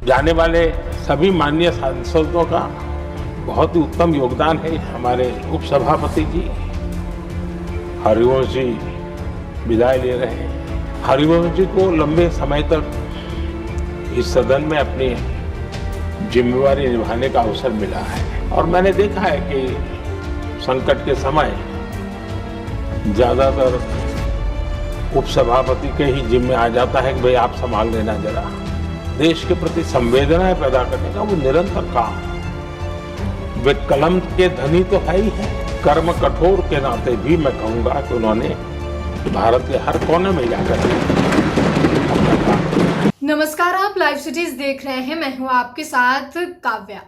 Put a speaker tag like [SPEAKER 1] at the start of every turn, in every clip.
[SPEAKER 1] जाने वाले सभी माननीय सांसदों का बहुत ही उत्तम योगदान है। हमारे उपसभापति जी हरिवंश जी विदाई ले रहे हैं। हरिवंश जी को लंबे समय तक इस सदन में अपनी जिम्मेवारी निभाने का अवसर मिला है और मैंने देखा है कि संकट के समय ज्यादातर उपसभापति के ही जिम्मे आ जाता है कि भाई आप संभाल लेना जरा। देश के प्रति संवेदनाएं पैदा करने का वो निरंतर काम। वे कलम के धनी तो है ही है, कर्म कठोर के नाते भी मैं कहूंगा कि उन्होंने भारत के हर कोने में जाकर
[SPEAKER 2] नमस्कार, आप लाइव सिटीज देख रहे हैं। मैं हूं आपके साथ काव्या।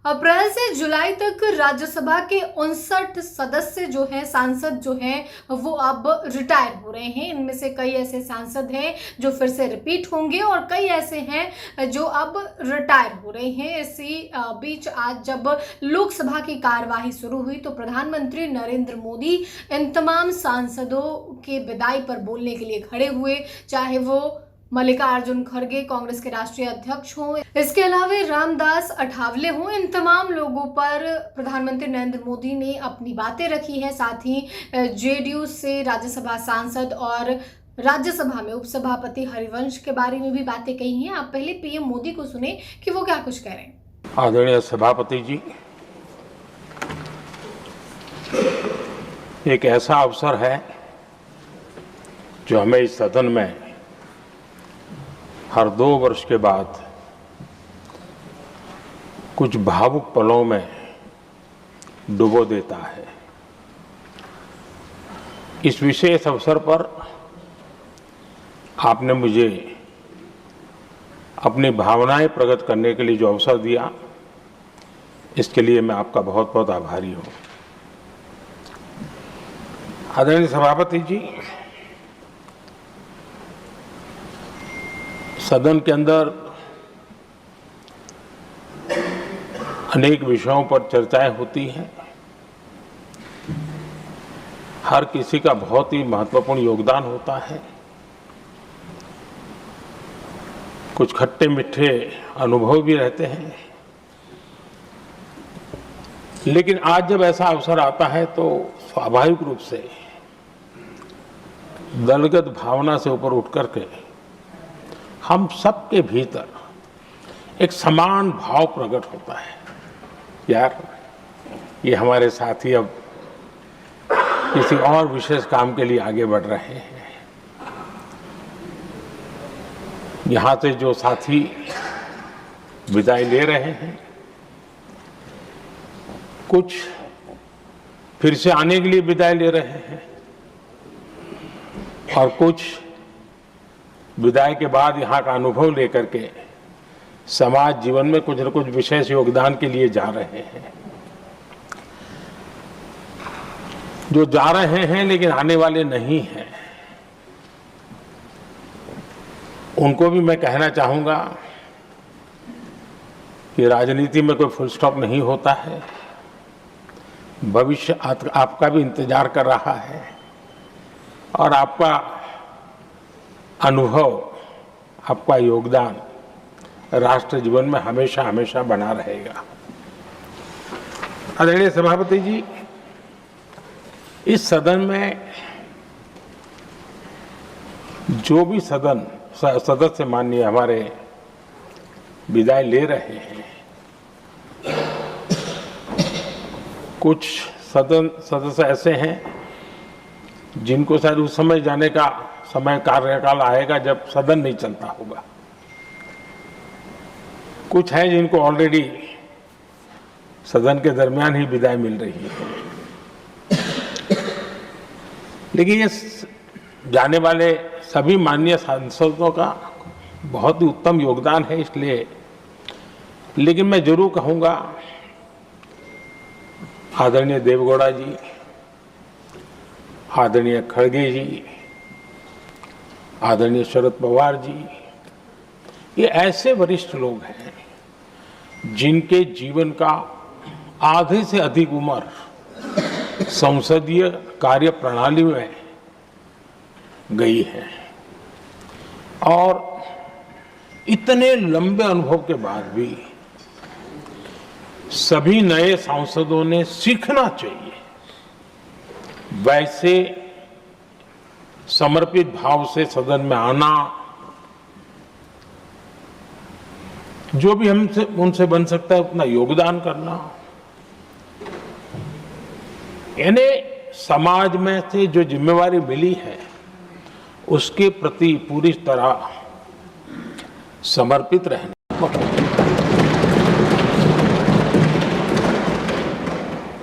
[SPEAKER 2] अप्रैल से जुलाई तक राज्यसभा के 59 सदस्य जो हैं, सांसद जो हैं, वो अब रिटायर हो रहे हैं। इनमें से कई ऐसे सांसद हैं जो फिर से रिपीट होंगे और कई ऐसे हैं जो अब रिटायर हो रहे हैं। इसी बीच आज जब लोकसभा की कार्यवाही शुरू हुई तो प्रधानमंत्री नरेंद्र मोदी इन तमाम सांसदों के विदाई पर बोलने के लिए खड़े हुए, चाहे वो मल्लिकार्जुन खड़गे कांग्रेस के राष्ट्रीय अध्यक्ष हों, इसके अलावा रामदास अठावले हों। इन तमाम लोगों पर प्रधानमंत्री नरेंद्र मोदी ने अपनी बातें रखी है। साथ ही जेडीयू से राज्यसभा सांसद और राज्यसभा में उपसभापति हरिवंश के बारे में भी बातें कही हैं। आप पहले पीएम मोदी को सुने कि वो क्या कुछ कह रहे हैं।
[SPEAKER 1] आदरणीय सभापति जी, एक ऐसा अवसर है जो हमें इस सदन में हर 2 वर्ष के बाद कुछ भावुक पलों में डुबो देता है। इस विशेष अवसर पर आपने मुझे अपनी भावनाएं प्रकट करने के लिए जो अवसर दिया, इसके लिए मैं आपका बहुत बहुत आभारी हूं। आदरणीय सभापति जी, सदन के अंदर अनेक विषयों पर चर्चाएं होती हैं। हर किसी का बहुत ही महत्वपूर्ण योगदान होता है। कुछ खट्टे मीठे अनुभव भी रहते हैं, लेकिन आज जब ऐसा अवसर आता है तो स्वाभाविक रूप से दलगत भावना से ऊपर उठ करके हम सबके भीतर एक समान भाव प्रकट होता है। यार, ये हमारे साथी अब किसी और विशेष काम के लिए आगे बढ़ रहे हैं। यहाँ से जो साथी विदाई ले रहे हैं, कुछ फिर से आने के लिए विदाई ले रहे हैं और कुछ विदाई के बाद यहाँ का अनुभव लेकर के समाज जीवन में कुछ न कुछ विशेष योगदान के लिए जा रहे हैं। जो जा रहे हैं लेकिन आने वाले नहीं हैं, उनको भी मैं कहना चाहूंगा कि राजनीति में कोई फुल स्टॉप नहीं होता है। भविष्य आपका भी इंतजार कर रहा है और आपका अनुभव, आपका योगदान राष्ट्र जीवन में हमेशा हमेशा बना रहेगा। आदरणीय सभापति जी, इस सदन में जो भी सदस्य माननीय हमारे विदाई ले रहे हैं, कुछ सदस्य ऐसे हैं जिनको शायद उस समय जाने का समय कार्यकाल आएगा जब सदन नहीं चलता होगा। कुछ हैं जिनको ऑलरेडी सदन के दरमियान ही विदाई मिल रही है। लेकिन ये जाने वाले सभी माननीय सांसदों का बहुत ही उत्तम योगदान है, इसलिए लेकिन मैं जरूर कहूंगा आदरणीय देवगौड़ा जी, आदरणीय खड़गे जी, आदरणीय शरद पवार जी, ये ऐसे वरिष्ठ लोग हैं जिनके जीवन का आधे से अधिक उम्र संसदीय कार्य प्रणाली में गई है और इतने लंबे अनुभव के बाद भी सभी नए सांसदों ने सीखना चाहिए, वैसे समर्पित भाव से सदन में आना, जो भी हमसे उनसे बन सकता है उतना योगदान करना, यानी समाज में से जो जिम्मेवारी मिली है उसके प्रति पूरी तरह समर्पित रहना।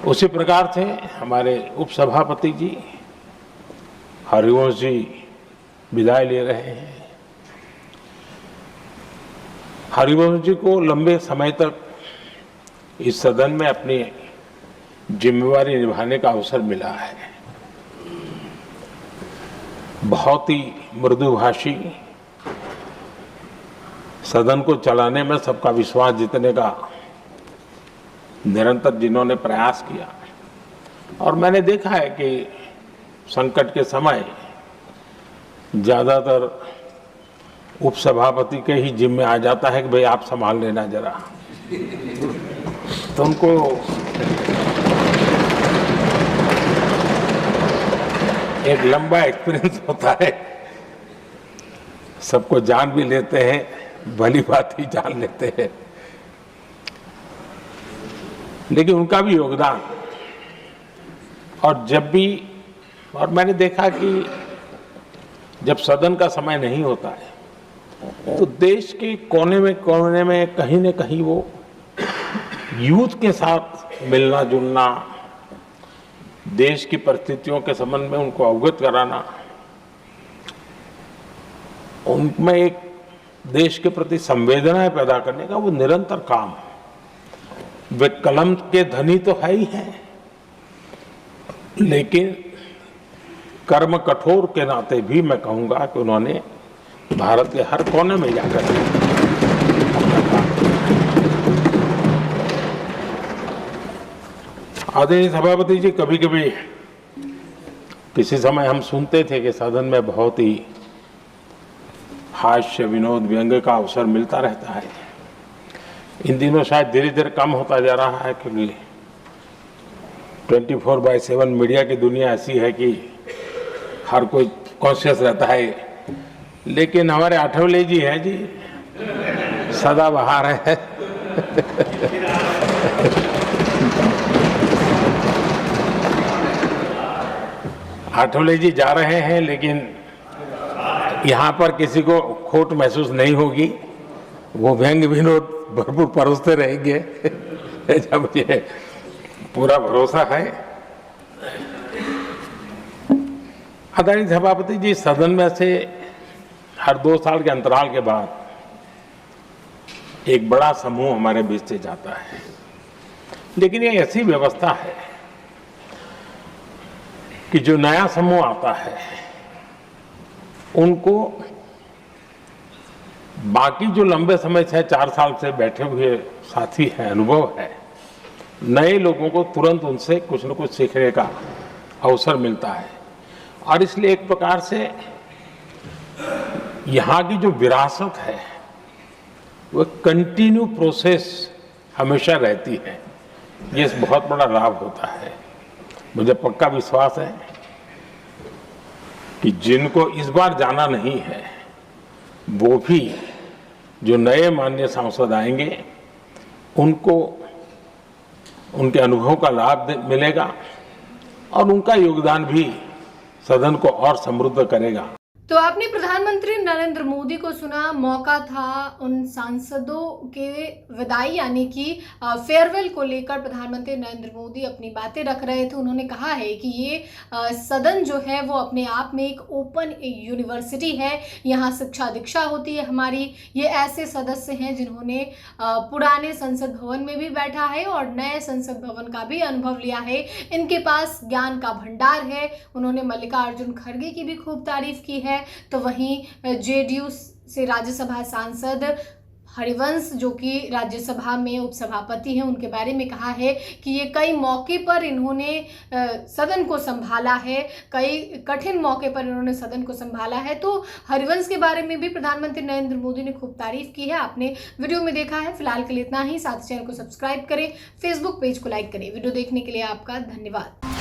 [SPEAKER 1] उसी प्रकार से हमारे उपसभापति जी हरिवंश जी विदाई ले रहे हैं। हरिवंश जी को लंबे समय तक इस सदन में अपनी जिम्मेवारी निभाने का अवसर मिला है। बहुत ही मृदुभाषी, सदन को चलाने में सबका विश्वास जीतने का निरंतर जिन्होंने प्रयास किया, और मैंने देखा है कि संकट के समय ज्यादातर उपसभापति के ही जिम्मे आ जाता है कि भाई आप संभाल लेना जरा, तो उनको एक लंबा एक्सपीरियंस होता है, सबको जान भी लेते हैं, भली बात ही जान लेते हैं, लेकिन उनका भी योगदान। और जब भी, और मैंने देखा कि जब सदन का समय नहीं होता है तो देश के कोने में कहीं न कहीं वो यूथ के साथ मिलना जुलना, देश की परिस्थितियों के संबंध में उनको अवगत कराना, उनमें एक देश के प्रति संवेदनाएं पैदा करने का वो निरंतर काम। वे कलम के धनी तो है ही हैं, लेकिन कर्म कठोर के नाते भी मैं कहूंगा कि उन्होंने भारत के हर कोने में जाकर आदरणीय सभापति जी, कभी कभी किसी समय हम सुनते थे कि सदन में बहुत ही हास्य विनोद व्यंग्य का अवसर मिलता रहता है। इन दिनों शायद धीरे धीरे कम होता जा रहा है, क्योंकि 24/7 मीडिया की दुनिया ऐसी है कि हर कोई कॉन्शियस रहता है। लेकिन हमारे आठवले जी हैं जी, सदाबहार है। आठवले जी जा रहे हैं, लेकिन यहाँ पर किसी को खोट महसूस नहीं होगी, वो व्यंग्य विनोद भरपूर परोसते रहेंगे। जब ये पूरा भरोसा है। आदरणीय सभापति जी, सदन में से हर 2 साल के अंतराल के बाद एक बड़ा समूह हमारे बीच से जाता है, लेकिन ये ऐसी व्यवस्था है कि जो नया समूह आता है उनको बाकी जो लंबे समय से 4 साल से बैठे हुए साथी हैं, अनुभव है, नए लोगों को तुरंत उनसे कुछ न कुछ सीखने का अवसर मिलता है। और इसलिए एक प्रकार से यहाँ की जो विरासत है वो कंटिन्यू प्रोसेस हमेशा रहती है। ये बहुत बड़ा लाभ होता है। मुझे पक्का विश्वास है कि जिनको इस बार जाना नहीं है वो भी जो नए माननीय सांसद आएंगे उनको उनके अनुभव का लाभ मिलेगा और उनका योगदान भी सदन को और समृद्ध करेगा।
[SPEAKER 2] तो आपने प्रधानमंत्री नरेंद्र मोदी को सुना। मौका था उन सांसदों के विदाई यानी कि फेयरवेल को लेकर प्रधानमंत्री नरेंद्र मोदी अपनी बातें रख रहे थे। उन्होंने कहा है कि ये सदन जो है वो अपने आप में एक ओपन यूनिवर्सिटी है, यहाँ शिक्षा दीक्षा होती है हमारी। ये ऐसे सदस्य हैं जिन्होंने पुराने संसद भवन में भी बैठा है और नए संसद भवन का भी अनुभव लिया है। इनके पास ज्ञान का भंडार है। उन्होंने मल्लिकार्जुन खड़गे की भी खूब तारीफ की है। तो वहीं जेडीयू से राज्यसभा सांसद हरिवंश जो कि राज्यसभा में उपसभापति हैं उनके बारे में कहा है कि ये कई मौके पर इन्होंने सदन को संभाला है, कई कठिन मौके पर इन्होंने सदन को संभाला है। तो हरिवंश के बारे में भी प्रधानमंत्री नरेंद्र मोदी ने खूब तारीफ की है। आपने वीडियो में देखा है। फिलहाल के लिए इतना ही। साथ ही चैनल को सब्सक्राइब करें, फेसबुक पेज को लाइक करें। वीडियो देखने के लिए आपका धन्यवाद।